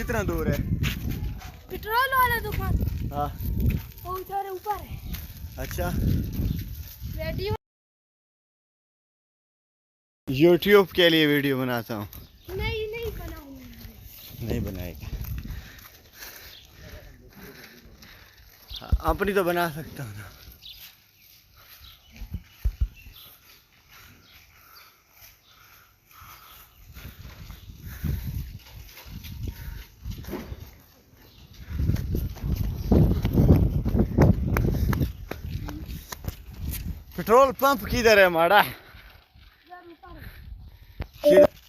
कितना दूर है? पेट्रोल वाला दुकान हाँ वो उधर ऊपर है। अच्छा, वीडियो यूट्यूब के लिए वीडियो बनाता हूँ। नहीं बनाऊंगा। नहीं बनाएगा। हाँ, अपनी तो बना सकता हूँ ना। पेट्रोल पंप किधर है हमारा? उधर ऊपर है। किधर?